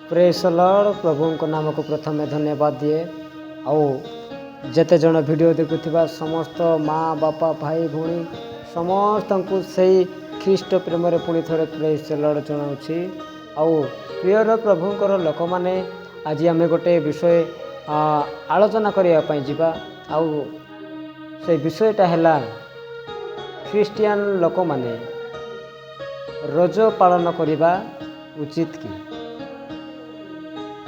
Praise the Lord. प्रभु को नाम को प्रथम धन्यवाद दिए। आउ जेते जन वीडियो देखुथिबा समस्त माँ बापा भाई भौणी समस्त को सही ख्रीष्ट प्रेम रे पुणी थोड़े प्रेज द लॉर्ड जनाऊँगी। आउ प्रियर प्रभुंकर लोक मैंने आज आम गोटे विषय आलोचना करने जावा। आउ से विषयटा है ख्रीस्टियान लोक मैंने रज पालन करने उचित कि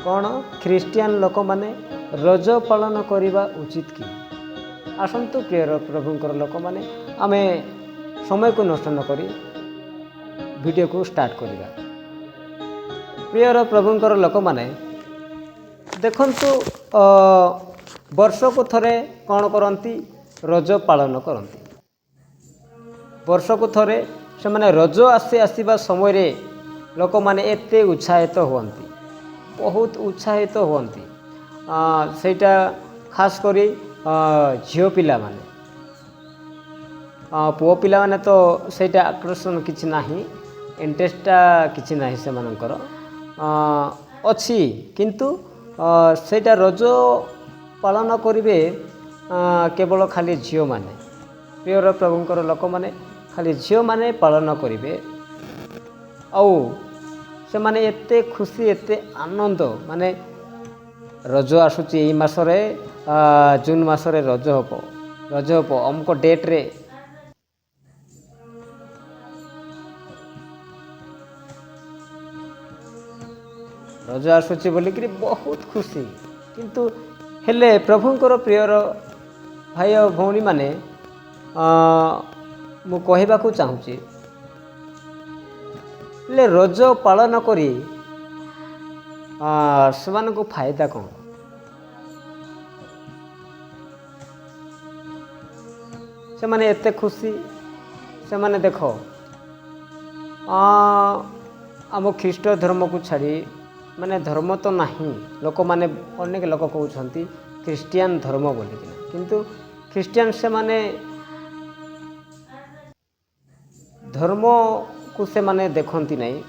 कौन? ख्रीस्टियान लोक मैंने रज पालन करने उचित कि? आसतु प्रियर प्रभुंकर लोक मैंने आम समय को नष्ट न करी वीडियो को स्टार्ट करवा। प्रियर प्रभुंकर लोक मैंने देखंतु वर्ष को थरे कौन करती? रज पालन करती। वर्ष को थरे से माने रज आसवा समय रे लोक मैंने एते उत्साहित होती, बहुत उत्साहित होती। सेटा खास करी झील पिला माने, पुओ पिला माने तो सेटा आकर्षण किछि नाही, इंटरेस्टा किछि नाही से मानकर अच्छी, किंतु सेटा रज पालन करिवे केवल खाली झील माने। प्रियर प्रभुंकर लोक माने खाली झील माने पालन करिवे। आउ से माने एते खुशी एते आनंद माने रज आसुची एई मासरे जून मासरे रज हबो अमुक डेट रे रज आसुची बोलिकी बहुत खुशी। किंतु हेले प्रभुंकर प्रियर भाई और भौणी माने मु कहबाकू चाहूँगी ले रज पालन करी सेमान को फायदा कौन? से माने एते खुशी से माने देखो आम ख्रीष्ट धर्म को छाड़ी माने धर्म तो नहीं, लोक माने अनेक लोक कहते ख्रीस्टियान धर्म बोली, किंतु ख्रीस्टियान से माने धर्म को से माने देखती नहीं,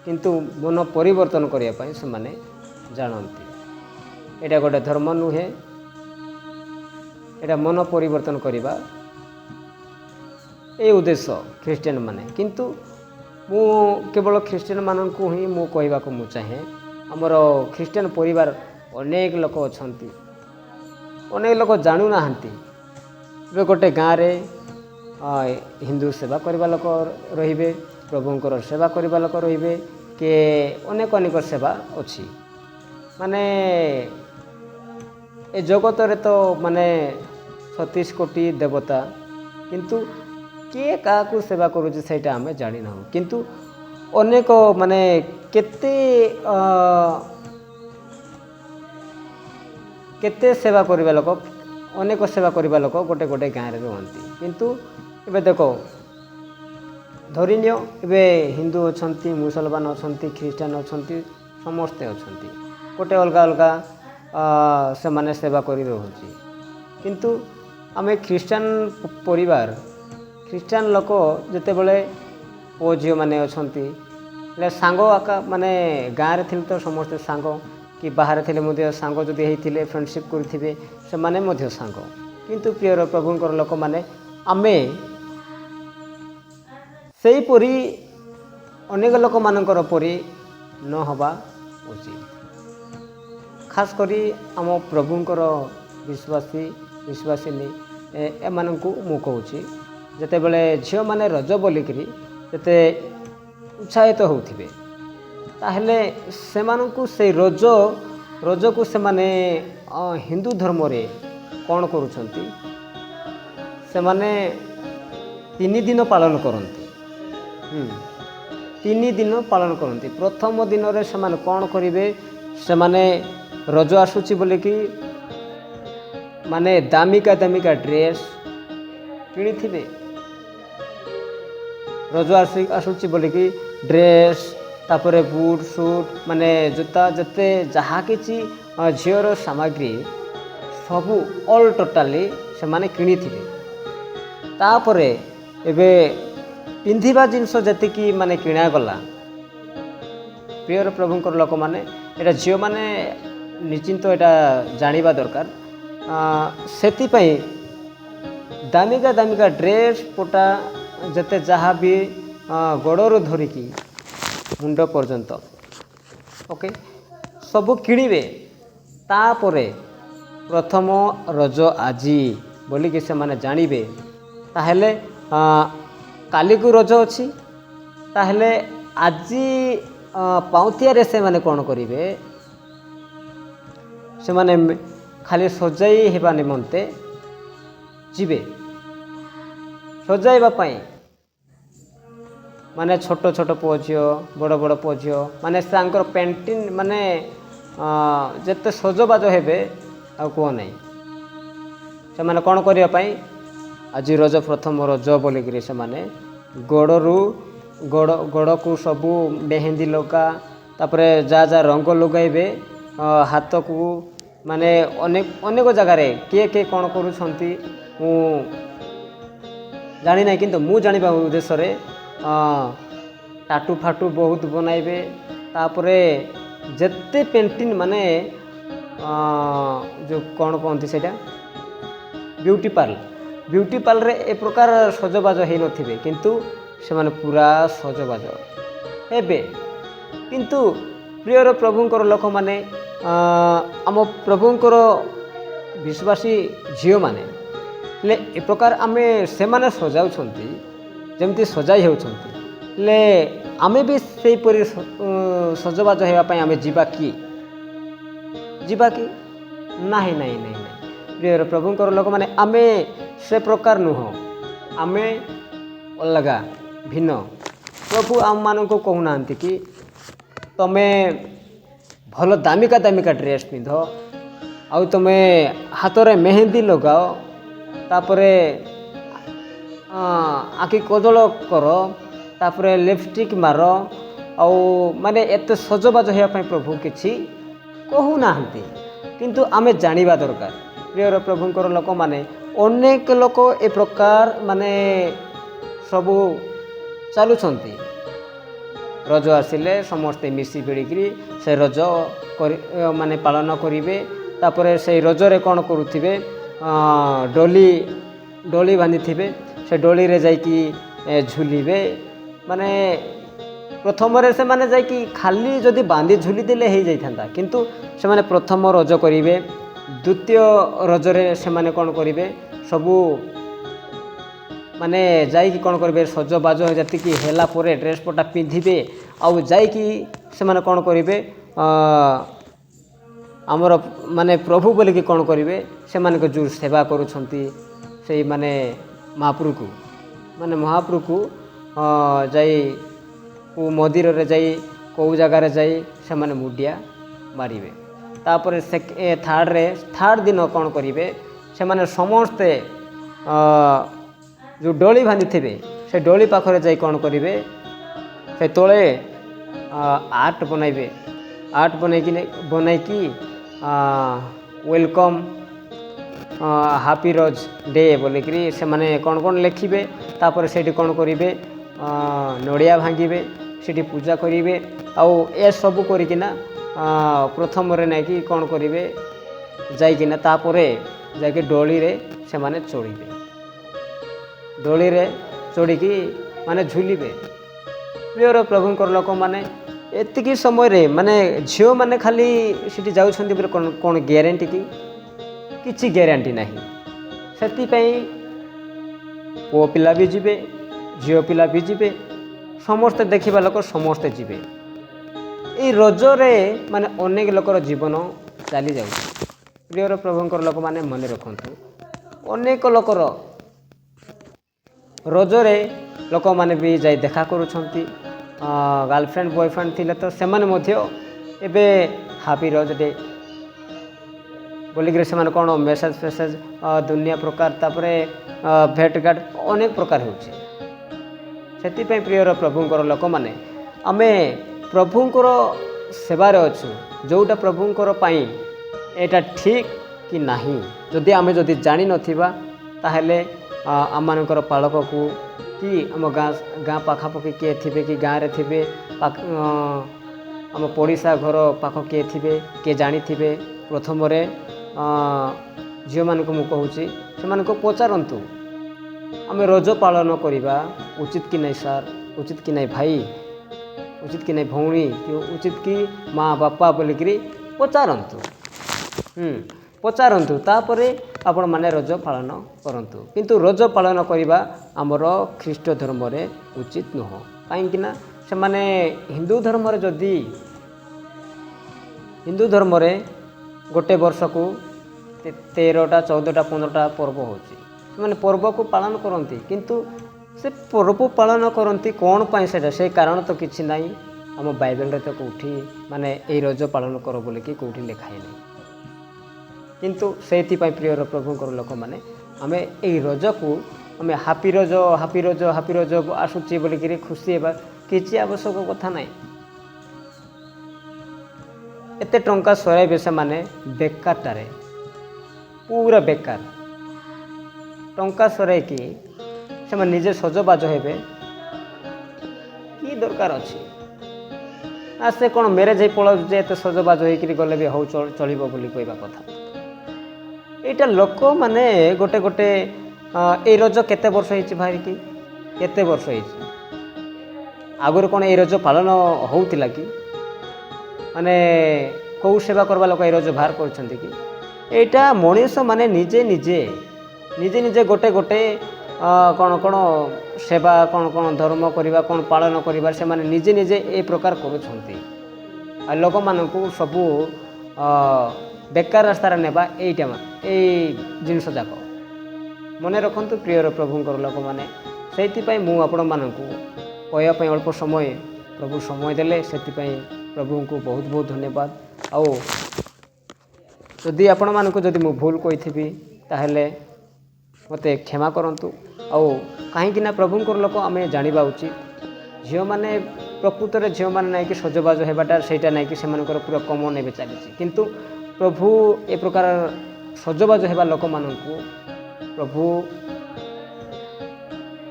किंतु मन परिवर्तन करने से माने जानती। एटा गोटे धर्म नुहे, एटा मन परिवर्तन करवा ए उद्देश्य ख्रीस्टियान माने। किंतु मु केवल ख्रीस्टियान मान को ही मु कहवा को मु चाहे, आमर ख्रीस्टियान परिवार अनेक लोक अछंती, अनेक लोक जानू नाहंती। बे गोटे गाँव रे हिंदू सेवा करवा लोक रहिबे, प्रभुंकर सेवा करवा लोक रहिबे, के अनेक अनेक सेवा अच्छी। माने ए जगत रे तो माने 36 कोटी देवता, किंतु किए क्या सेवा करुचे सेटा आम जानी ना, किंतु अनेक माने केते केते सेवा करवा लोक, अनेक सेवा करवा लोक गोटे गोटे गाँव रे रहंती। किंतु एबे देखो धरिनियो एबे हिंदू अछंती, मुसलमान अछंती, ख्रीस्टान अछंती, समस्ते अछंती, गोटे अलग अलग से माने सेवा करी रहउची। किंतु आमे ख्रीस्टान परिवार ख्रीस्टान लोक जेते बेले ओ झील माने अछंती ले सांग आका माने गाँव रे थिले तो समस्ते सांग, कि बाहर थिले मध्य सांग जदि हेइथिले फ्रेंडशिप करथिबे से माने मध्य सांग। किंतु प्रियर प्रभुंकर लोक माने आमे सेही परी अनेक लोक मानकर परी न हवा उचित। खास करी आम प्रभुंकर विश्वासिनी एमानंकु मु कहूची, जेते बेले झील माने रज बोलिकरी जेते उत्साहित होउथिबे, ताहले सेमानंकु से रज को से माने हिंदू धर्म रे कौन करुछंती? से माने 3 दिन पालन करती। 3 दिन पालन करती। प्रथम दिन रे से माने कौन करिवे? से माने रज आसुची बोलिकी माने दामिका दामिका ड्रेस किଣିथिबे। रज आसुची बोलिकी ड्रेस तापरे बुट सूट माने जूता जते जहा किछि झीवर सामग्री सबू ऑल टोटाली से माने किଣିथिबे। तापरे एबे ପିନ୍ଧିବା ଜିନିଷ ଯେତିକି ମାନେ କିଣାଗଲା, ପ୍ରିୟର ପ୍ରଭୁଙ୍କର ଲୋକମାନେ, ଏଇଟା ଝିଅମାନେ ନିଶ୍ଚିନ୍ତ ଏଇଟା ଜାଣିବା ଦରକାର। ସେଥିପାଇଁ ଦାମିକା ଦାମିକା ଡ୍ରେସ୍ ପଟା ଯେତେ ଯାହା ବି ଗୋଡ଼ରୁ ଧରିକି ମୁଣ୍ଡ ପର୍ଯ୍ୟନ୍ତ ଓକେ ସବୁ କିଣିବେ। ତାପରେ ପ୍ରଥମ ରଜ ଆଜି ବୋଲିକି ସେମାନେ ଜାଣିବେ। ତାହେଲେ କାଲିକୁ ରଜ ଅଛି, ତାହେଲେ ଆଜି ପାଉଁତିଆରେ ସେମାନେ କ'ଣ କରିବେ, ସେମାନେ ଖାଲି ସଜାଇ ହେବା ନିମନ୍ତେ ଯିବେ। ସଜାଇବା ପାଇଁ ମାନେ ଛୋଟ ଛୋଟ ପୁଅ ଝିଅ, ବଡ଼ ବଡ଼ ପୁଅ ଝିଅ, ମାନେ ତାଙ୍କର ପେଣ୍ଟିଂ ମାନେ ଯେତେ ସଜବାଜ ହେବେ ଆଉ କୁହ ନାହିଁ। ସେମାନେ କ'ଣ କରିବା ପାଇଁ, ଆଜି ରଜ ପ୍ରଥମ ରଜ ବୋଲିକିରି ସେମାନେ ଗୋଡ଼କୁ ସବୁ ମେହେନ୍ଦି ଲଗା, ତାପରେ ଯାହା ଯାହା ରଙ୍ଗ ଲଗାଇବେ, ହାତକୁ ମାନେ ଅନେକ ଜାଗାରେ କିଏ କ'ଣ କରୁଛନ୍ତି ମୁଁ ଜାଣିନାହିଁ, କିନ୍ତୁ ମୁଁ ଜାଣିବା ଉଦ୍ଦେଶ୍ୟରେ ଟାଟୁ ଫାଟୁ ବହୁତ ବନାଇବେ। ତାପରେ ଯେତେ ପେଣ୍ଟିଂ ମାନେ ଯେଉଁ କ'ଣ କହନ୍ତି ସେଇଟା ବ୍ୟୁଟି ପାର୍ଲରରେ ଏ ପ୍ରକାର ସଜବାଜ ହେଇନଥିବେ, କିନ୍ତୁ ସେମାନେ ପୁରା ସଜବାଜ ହେବେ। କିନ୍ତୁ ପ୍ରିୟର ପ୍ରଭୁଙ୍କର ଲୋକମାନେ, ଆମ ପ୍ରଭୁଙ୍କର ବିଶ୍ୱାସୀ ଝିଅମାନେ ହେଲେ ଏ ପ୍ରକାର ସେମାନେ ସଜାଉଛନ୍ତି, ଯେମିତି ସଜାଇ ହେଉଛନ୍ତି, ହେଲେ ଆମେ ବି ସେହିପରି ସଜବାଜ ହେବା ପାଇଁ ଆମେ ଯିବା କି ନାହିଁ। ପ୍ରିୟର ପ୍ରଭୁଙ୍କର ଲୋକମାନେ, ଆମେ ସେ ପ୍ରକାର ନୁହଁ, ଆମେ ଅଲଗା ଭିନ୍ନ। ପ୍ରଭୁ ଆମମାନଙ୍କୁ କହୁନାହାନ୍ତି କି ତମେ ଭଲ ଦାମିକା ଡ୍ରେସ୍ ପିନ୍ଧ, ଆଉ ତମେ ହାତରେ ମେହେନ୍ଦି ଲଗାଅ, ତାପରେ ଆଖି କଜଳ କର, ତାପରେ ଲିପଷ୍ଟିକ୍ ମାର, ଆଉ ମାନେ ଏତେ ସଜବାଜ ହେବା ପାଇଁ ପ୍ରଭୁ କିଛି କହୁନାହାନ୍ତି। କିନ୍ତୁ ଆମେ ଜାଣିବା ଦରକାର, ପ୍ରିୟର ପ୍ରଭୁଙ୍କର ଲୋକମାନେ, ଅନେକ ଲୋକ ଏ ପ୍ରକାର ମାନେ ସବୁ ଚାଲୁଛନ୍ତି। ରଜ ଆସିଲେ ସମସ୍ତେ ମିଶି ଭିଡ଼ିକିରି ସେ ରଜ ମାନେ ପାଳନ କରିବେ। ତାପରେ ସେଇ ରଜରେ କ'ଣ କରୁଥିବେ, ଡୋଲି ବାନ୍ଧିଥିବେ, ସେ ଡୋଳିରେ ଯାଇକି ଝୁଲିବେ। ମାନେ ପ୍ରଥମରେ ସେମାନେ ଯାଇକି ଖାଲି ଯଦି ବାନ୍ଧି ଝୁଲି ଦେଲେ ହେଇଯାଇଥାନ୍ତା, କିନ୍ତୁ ସେମାନେ ପ୍ରଥମ ରଜ କରିବେ। ଦ୍ୱିତୀୟ ରଜରେ ସେମାନେ କ'ଣ କରିବେ, ସବୁ ମାନେ ଯାଇକି କ'ଣ କରିବେ, ସଜବାଜ ଯେତିକି ହେଲା ପରେ ଡ୍ରେସ୍ ପଟା ପିନ୍ଧିବେ, ଆଉ ଯାଇକି ସେମାନେ କ'ଣ କରିବେ, ଆମର ମାନେ ପ୍ରଭୁ ବୋଲିକି କ'ଣ କରିବେ, ସେମାନଙ୍କ ଯେଉଁ ସେବା କରୁଛନ୍ତି ସେଇ ମାନେ ମହାପ୍ରଭୁକୁ ଯାଇ କେଉଁ ମନ୍ଦିରରେ ଯାଇ କେଉଁ ଜାଗାରେ ଯାଇ ସେମାନେ ମୁଣ୍ଡିଆ ମାରିବେ। ତାପରେ ଥାର୍ଡ଼ ଦିନ କ'ଣ କରିବେ, ସେମାନେ ସମସ୍ତେ ଯେଉଁ ଡୋଳି ବାନ୍ଧିଥିବେ ସେ ଡୋଳି ପାଖରେ ଯାଇ କ'ଣ କରିବେ, ସେ ତଳେ ଆର୍ଟ ବନାଇବେ। ଆର୍ଟ ବନାଇକି ୱେଲକମ୍ ହାପି ରଜ ଡେ ବୋଲିକିରି ସେମାନେ କ'ଣ ଲେଖିବେ। ତାପରେ ସେଇଠି କ'ଣ କରିବେ, ନଡ଼ିଆ ଭାଙ୍ଗିବେ, ସେଠି ପୂଜା କରିବେ। ଆଉ ଏସବୁ କରିକିନା ପ୍ରଥମରେ ନେଇକି କ'ଣ କରିବେ, ଯାଇକିନା ତାପରେ ଯାଇକି ଡୋଳିରେ ସେମାନେ ଚଢ଼ିବେ। ଡୋଳିରେ ଚଢ଼ିକି ମାନେ ଝୁଲିବେ। ପ୍ରିୟର ପ୍ରଭୁଙ୍କର ଲୋକମାନେ, ଏତିକି ସମୟରେ ମାନେ ଝିଅମାନେ ଖାଲି ସେଠି ଯାଉଛନ୍ତି ବୋଲି କ'ଣ ଗ୍ୟାରେଣ୍ଟି କି? କିଛି ଗ୍ୟାରେଣ୍ଟି ନାହିଁ। ସେଥିପାଇଁ ପୁଅ ପିଲା ବି ଯିବେ, ଝିଅ ପିଲା ବି ଯିବେ, ସମସ୍ତେ ଦେଖିବା ଲୋକ ସମସ୍ତେ ଯିବେ। ଏଇ ରଜରେ ମାନେ ଅନେକ ଲୋକର ଜୀବନ ଚାଲିଯାଉଛି। ପ୍ରିୟର ପ୍ରଭୁଙ୍କର ଲୋକମାନେ ମନେ ରଖନ୍ତୁ, ଅନେକ ଲୋକର ରଜରେ ଲୋକମାନେ ବି ଯାଇ ଦେଖା କରୁଛନ୍ତି। ଗାର୍ଲଫ୍ରେଣ୍ଡ ବୟଫ୍ରେଣ୍ଡ ଥିଲେ ତ ସେମାନେ ମଧ୍ୟ ଏବେ ହାପି ରଜ ଡେ ବୋଲିକିରି ସେମାନେ କ'ଣ ମେସେଜ୍ ଦୁନିଆ ପ୍ରକାର, ତାପରେ ଭେଟଘାଟ ଅନେକ ପ୍ରକାର ହେଉଛି। ସେଥିପାଇଁ ପ୍ରିୟର ପ୍ରଭୁଙ୍କର ଲୋକମାନେ, ଆମେ ପ୍ରଭୁଙ୍କର ସେବାରେ ଅଛୁ। ଯେଉଁଟା ପ୍ରଭୁଙ୍କର ପାଇଁ ଏଇଟା ଠିକ୍ କି ନାହିଁ, ଯଦି ଜାଣିନଥିବା ତାହେଲେ ଆମମାନଙ୍କର ପାଳକକୁ କି ଆମ ଗାଁ ପାଖାପାଖି କିଏ ଥିବେ କି ଗାଁରେ ଥିବେ ଆମ ପଡ଼ିଶା ଘର ପାଖ କିଏ ଥିବେ କିଏ ଜାଣିଥିବେ ପ୍ରଥମରେ ଝିଅମାନଙ୍କୁ ମୁଁ କହୁଛି ସେମାନଙ୍କୁ ପଚାରନ୍ତୁ ଆମେ ରଜ ପାଳନ କରିବା ଉଚିତ କି ନାହିଁ ସାର୍, ଉଚିତ କି ନାହିଁ ଭାଇ, ଉଚିତ କି ନାହିଁ ଭଉଣୀ, କି ଉଚିତ କି ମା ବାପା ବୋଲିକିରି ପଚାରନ୍ତୁ। ପଚାରନ୍ତୁ ତାପରେ ଆପଣମାନେ ରଜ ପାଳନ କରନ୍ତୁ। କିନ୍ତୁ ରଜ ପାଳନ କରିବା ଆମର ଖ୍ରୀଷ୍ଟ ଧର୍ମରେ ଉଚିତ ନୁହଁ। କାହିଁକିନା ସେମାନେ ହିନ୍ଦୁ ଧର୍ମରେ ଗୋଟେ ବର୍ଷକୁ 13ଟା 14ଟା 15ଟା ପର୍ବ ହେଉଛି। ସେମାନେ ପର୍ବକୁ ପାଳନ କରନ୍ତି କିନ୍ତୁ ସେ ପର୍ବ ପାଳନ କରନ୍ତି କ'ଣ ପାଇଁ ସେଇଟା ସେ କାରଣ ତ କିଛି ନାହିଁ। ଆମ ବାଇବେଲରେ ତ କେଉଁଠି ମାନେ ଏଇ ରଜ ପାଳନ କର ବୋଲିକି କେଉଁଠି ଲେଖା ହେଇନାହିଁ। କିନ୍ତୁ ସେଇଥିପାଇଁ ପ୍ରିୟର ପ୍ରଭୁଙ୍କର ଲୋକମାନେ ଆମେ ଏଇ ରଜକୁ ଆମେ ହାପି ରଜ ଆସୁଛି ବୋଲିକିରି ଖୁସି ହେବା କିଛି ଆବଶ୍ୟକ କଥା ନାହିଁ। ଏତେ ଟଙ୍କା ସରାଇବେ ସେମାନେ ବେକାରଟାରେ, ପୁରା ବେକାର ଟଙ୍କା ସରାଇକି ସେମାନେ ନିଜେ ସଜବାଜ ହେବେ କି ଦରକାର ଅଛି? ସେ କ'ଣ ମ୍ୟାରେଜ୍ ହେଇ ପଳାଉଛି ଯେ ଏତେ ସଜବାଜ ହେଇକିରି ଗଲେ ବି ହଉ ଚଳିବ ବୋଲି କହିବା କଥା। ଏଇଟା ଲୋକମାନେ ଗୋଟେ ଏଇ ରଜ କେତେ ବର୍ଷ ହେଇଛି ବାହାରିକି, କେତେ ବର୍ଷ ହେଇଛି? ଆଗରୁ କ'ଣ ଏଇ ରଜ ପାଳନ ହେଉଥିଲା କି? ମାନେ କେଉଁ ସେବା କରିବା ଲୋକ ଏଇ ରଜ ବାହାର କରୁଛନ୍ତି କି? ଏଇଟା ମଣିଷ ମାନେ ନିଜେ ଗୋଟେ କ'ଣ ସେବା କ'ଣ ଧର୍ମ କରିବା କ'ଣ ପାଳନ କରିବା ସେମାନେ ନିଜେ ଏ ପ୍ରକାର କରୁଛନ୍ତି। ଆଉ ଲୋକମାନଙ୍କୁ ସବୁ ବେକାର ରାସ୍ତାରେ ନେବା ଏଇ ଜିନିଷ ଯାକ ମନେ ରଖନ୍ତୁ ପ୍ରିୟର ପ୍ରଭୁଙ୍କର ଲୋକମାନେ। ସେଇଥିପାଇଁ ମୁଁ ଆପଣମାନଙ୍କୁ କହିବା ପାଇଁ ଅଳ୍ପ ସମୟ ଦେଲେ, ସେଥିପାଇଁ ପ୍ରଭୁଙ୍କୁ ବହୁତ ବହୁତ ଧନ୍ୟବାଦ। ଆଉ ଯଦି ଆପଣମାନଙ୍କୁ ମୁଁ ଭୁଲ କହିଥିବି ତାହେଲେ ମୋତେ କ୍ଷମା କରନ୍ତୁ। ଆଉ କାହିଁକିନା ପ୍ରଭୁଙ୍କର ଲୋକ ଆମେ ଜାଣିବା ଉଚିତ ଝିଅମାନେ ପ୍ରକୃତରେ ଝିଅମାନେ ନାଇଁକି ସଜବାଜ ହେବାଟା ସେଇଟା ନାଇଁକି ସେମାନଙ୍କର ପୁରା କମନ୍ ଏବେ ଚାଲିଛି। କିନ୍ତୁ ପ୍ରଭୁ ଏ ପ୍ରକାର ସଜବାଜ ହେବା ଲୋକମାନଙ୍କୁ ପ୍ରଭୁ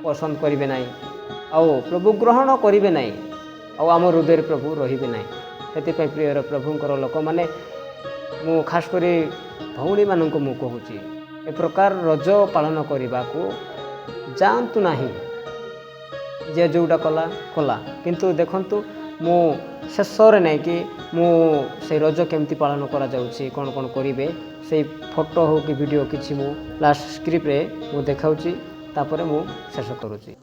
ପସନ୍ଦ କରିବେ ନାହିଁ, ଆଉ ପ୍ରଭୁ ଗ୍ରହଣ କରିବେ ନାହିଁ, ଆଉ ଆମ ହୃଦୟରେ ପ୍ରଭୁ ରହିବେ ନାହିଁ। ସେଥିପାଇଁ ପ୍ରିୟର ପ୍ରଭୁଙ୍କର ଲୋକମାନେ ମୁଁ ଖାସ କରି ଭଉଣୀମାନଙ୍କୁ ମୁଁ କହୁଛି ଏ ପ୍ରକାର ରଜ ପାଳନ କରିବାକୁ ଯାଆନ୍ତୁ ନାହିଁ। ଯେ ଯେଉଁଟା କଲା କିନ୍ତୁ ଦେଖନ୍ତୁ ମୁଁ ଶେଷରେ ନାଇଁକି ମୁଁ ସେଇ ରଜ କେମିତି ପାଳନ କରାଯାଉଛି କ'ଣ କରିବେ ସେଇ ଫଟୋ ହେଉ କି ଭିଡ଼ିଓ କିଛି ମୁଁ ଲାଷ୍ଟ ସ୍କ୍ରିପ୍ଟରେ ମୁଁ ଦେଖାଉଛି, ତାପରେ ମୁଁ ଶେଷ କରୁଛି।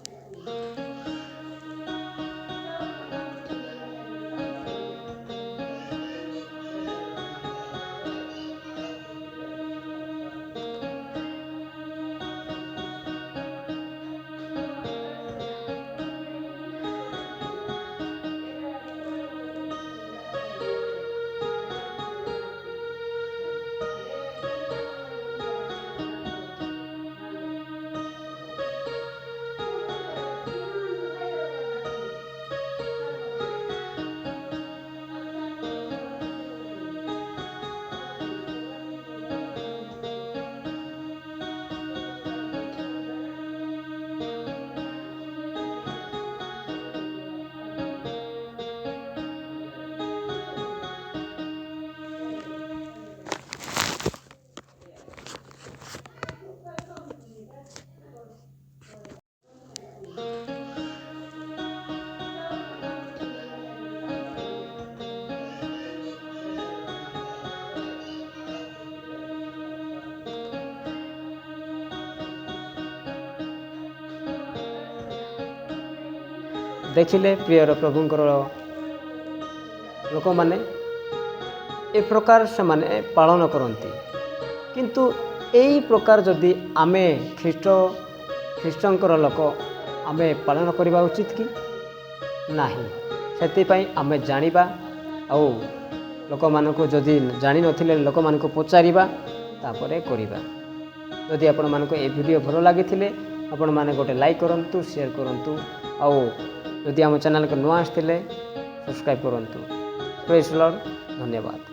ଦେଖିଲେ ପ୍ରିୟର ପ୍ରଭୁଙ୍କର ଲୋକମାନେ ଏ ପ୍ରକାର ସେମାନେ ପାଳନ କରନ୍ତି। କିନ୍ତୁ ଏହି ପ୍ରକାର ଯଦି ଆମେ ଖ୍ରୀଷ୍ଟଙ୍କର ଲୋକ ଆମେ ପାଳନ କରିବା ଉଚିତ କି ନାହିଁ? ସେଥିପାଇଁ ଆମେ ଜାଣିବା, ଆଉ ଲୋକମାନଙ୍କୁ ଯଦି ଜାଣିନଥିଲେ ଲୋକମାନଙ୍କୁ ପଚାରିବା, ତାପରେ କରିବା। ଯଦି ଆପଣମାନଙ୍କୁ ଏ ଭିଡ଼ିଓ ଭଲ ଲାଗିଥିଲେ ଆପଣମାନେ ଗୋଟେ ଲାଇକ୍ କରନ୍ତୁ, ସେୟାର କରନ୍ତୁ, ଆଉ ଯଦି ଆମ ଚ୍ୟାନେଲକୁ ନୂଆ ଆସିଥିଲେ ସବସ୍କ୍ରାଇବ୍ କରନ୍ତୁ। ପ୍ରେଜ୍ ଦି ଲର୍ଡ। ଧନ୍ୟବାଦ।